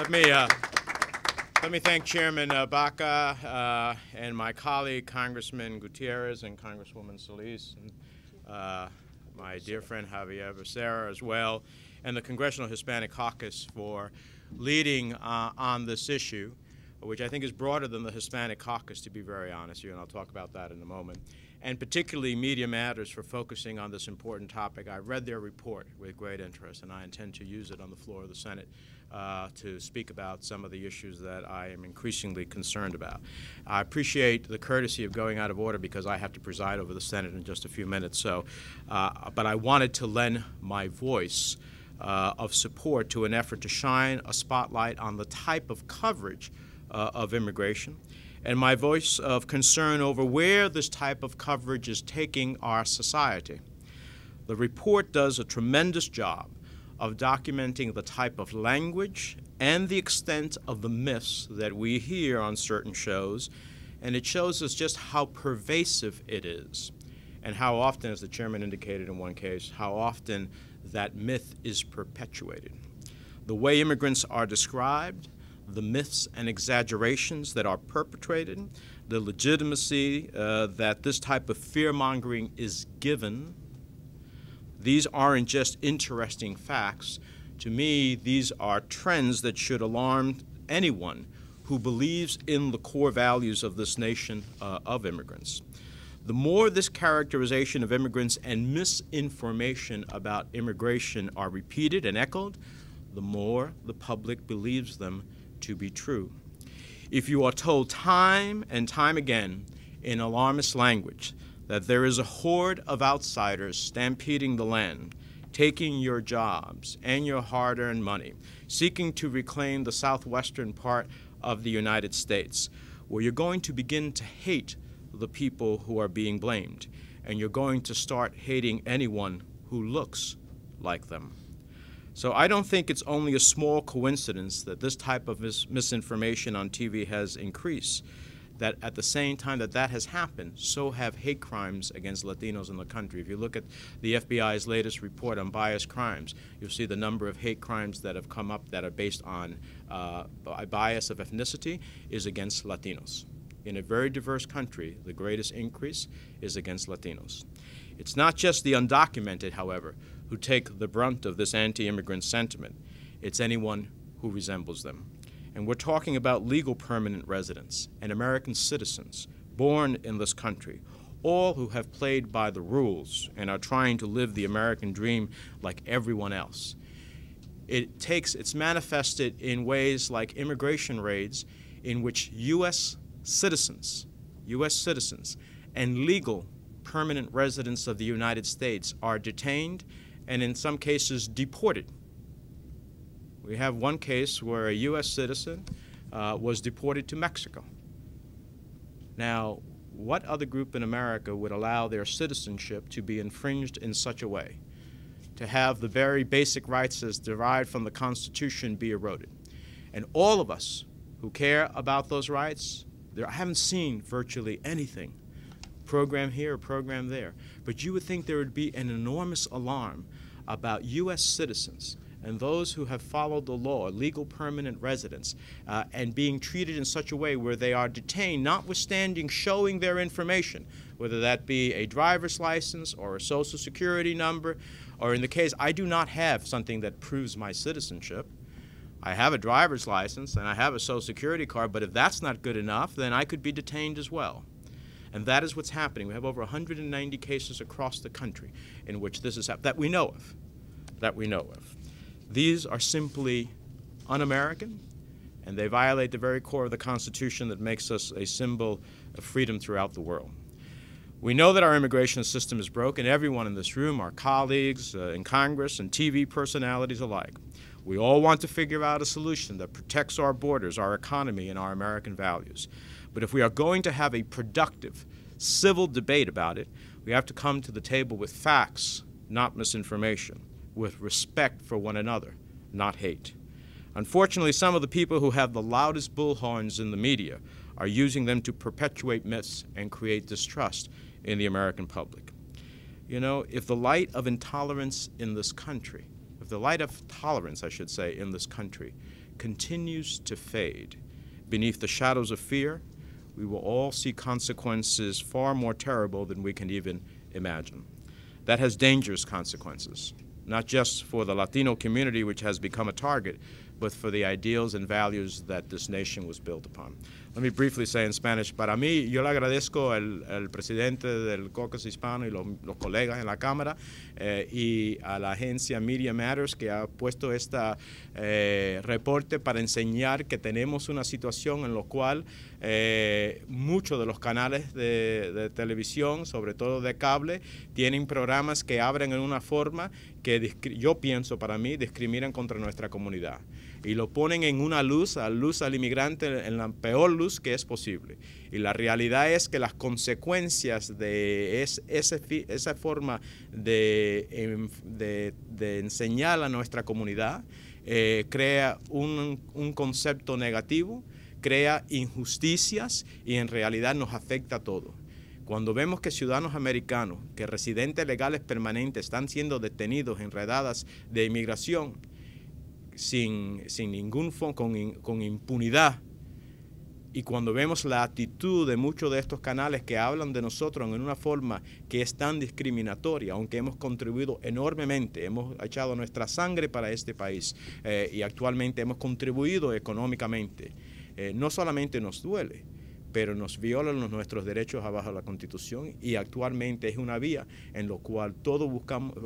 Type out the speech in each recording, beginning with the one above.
Let me thank Chairman Baca and my colleague, Congressman Gutierrez and Congresswoman Solis, and my dear friend Javier Becerra as well, and the Congressional Hispanic Caucus for leading on this issue, which I think is broader than the Hispanic Caucus, to be very honest with you, and I'll talk about that in a moment, and particularly Media Matters for focusing on this important topic. I read their report with great interest, and I intend to use it on the floor of the Senate to speak about some of the issues that I am increasingly concerned about. I appreciate the courtesy of going out of order because I have to preside over the Senate in just a few minutes. So, but I wanted to lend my voice of support to an effort to shine a spotlight on the type of coverage of immigration, and my voice of concern over where this type of coverage is taking our society. The report does a tremendous job of documenting the type of language and the extent of the myths that we hear on certain shows, and it shows us just how pervasive it is, and how often, as the chairman indicated in one case, how often that myth is perpetuated. The way immigrants are described, the myths and exaggerations that are perpetrated, the legitimacy that this type of fear-mongering is given. These aren't just interesting facts. To me, these are trends that should alarm anyone who believes in the core values of this nation of immigrants. The more this characterization of immigrants and misinformation about immigration are repeated and echoed, the more the public believes them to be true. If you are told time and time again in alarmist language that there is a horde of outsiders stampeding the land, taking your jobs and your hard-earned money, seeking to reclaim the southwestern part of the United States, well, you're going to begin to hate the people who are being blamed, and you're going to start hating anyone who looks like them. So I don't think it's only a small coincidence that this type of misinformation on TV has increased, that at the same time that that has happened, so have hate crimes against Latinos in the country. If you look at the FBI's latest report on biased crimes, you'll see the number of hate crimes that have come up that are based on a bias of ethnicity is against Latinos. In a very diverse country, the greatest increase is against Latinos. It's not just the undocumented, however, who take the brunt of this anti-immigrant sentiment. It's anyone who resembles them. And we're talking about legal permanent residents and American citizens born in this country, all who have played by the rules and are trying to live the American dream like everyone else. It's manifested in ways like immigration raids in which U.S. citizens and legal permanent residents of the United States are detained and in some cases deported. We have one case where a U.S. citizen was deported to Mexico. Now, what other group in America would allow their citizenship to be infringed in such a way, to have the very basic rights as derived from the Constitution be eroded? And all of us who care about those rights, I haven't seen virtually anything, program here or program there, but you would think there would be an enormous alarm about U.S. citizens and those who have followed the law, legal permanent residents, and being treated in such a way where they are detained, notwithstanding showing their information, whether that be a driver's license or a social security number, or in the case, I do not have something that proves my citizenship. I have a driver's license and I have a social security card, but if that's not good enough, then I could be detained as well. And that is what's happening. We have over 190 cases across the country in which this has happened, that we know of. These are simply un-American, and they violate the very core of the Constitution that makes us a symbol of freedom throughout the world. We know that our immigration system is broken. Everyone in this room, our colleagues in Congress and TV personalities alike, we all want to figure out a solution that protects our borders, our economy, and our American values. But if we are going to have a productive, civil debate about it, we have to come to the table with facts, not misinformation, with respect for one another, not hate. Unfortunately, some of the people who have the loudest bullhorns in the media are using them to perpetuate myths and create distrust in the American public. You know, if the light of intolerance in this country, if the light of tolerance, I should say, in this country continues to fade beneath the shadows of fear, we will all see consequences far more terrible than we can even imagine. That has dangerous consequences, not just for the Latino community, which has become a target, but for the ideals and values that this nation was built upon. Let me briefly say in Spanish, para mí, yo le agradezco al presidente del Caucus Hispano y los colegas en la Cámara y a la agencia Media Matters que ha puesto este reporte para enseñar que tenemos una situación en la cual muchos de los canales de televisión, sobre todo de cable, tienen programas que abren en una forma que yo pienso, para mí, discriminan contra nuestra comunidad. Y lo ponen en una luz al inmigrante, en la peor luz que es posible. Y la realidad es que las consecuencias de esa forma de enseñar a nuestra comunidad crea un concepto negativo, crea injusticias y en realidad nos afecta a todos. Cuando vemos que ciudadanos americanos, que residentes legales permanentes están siendo detenidos en redadas de inmigración sin ningún fondo, con impunidad, y cuando vemos la actitud de muchos de estos canales que hablan de nosotros en una forma que es tan discriminatoria, aunque hemos contribuido enormemente, hemos echado nuestra sangre para este país y actualmente hemos contribuido económicamente, no solamente nos duele, pero nos violan nuestros derechos abajo de la Constitución y actualmente es una vía en la cual todos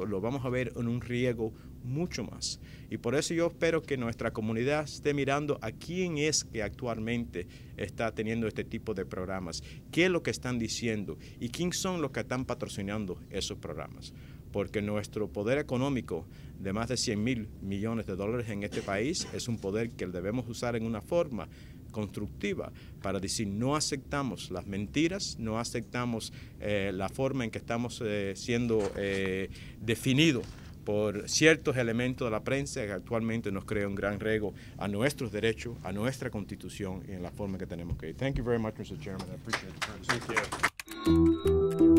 lo vamos a ver en un riesgo mucho más. Y por eso yo espero que nuestra comunidad esté mirando a quién es que actualmente está teniendo este tipo de programas, qué es lo que están diciendo y quién son los que están patrocinando esos programas. Porque nuestro poder económico de más de 100.000 millones de dólares en este país es un poder que debemos usar en una forma constructiva para decir no aceptamos las mentiras, no aceptamos la forma en que estamos siendo definidos por ciertos elementos de la prensa que actualmente nos crea un gran riesgo a nuestros derechos, a nuestra Constitución y en la forma que tenemos que ir. Thank you very much, Mr. Chairman. I appreciate the courtesy. Thank you.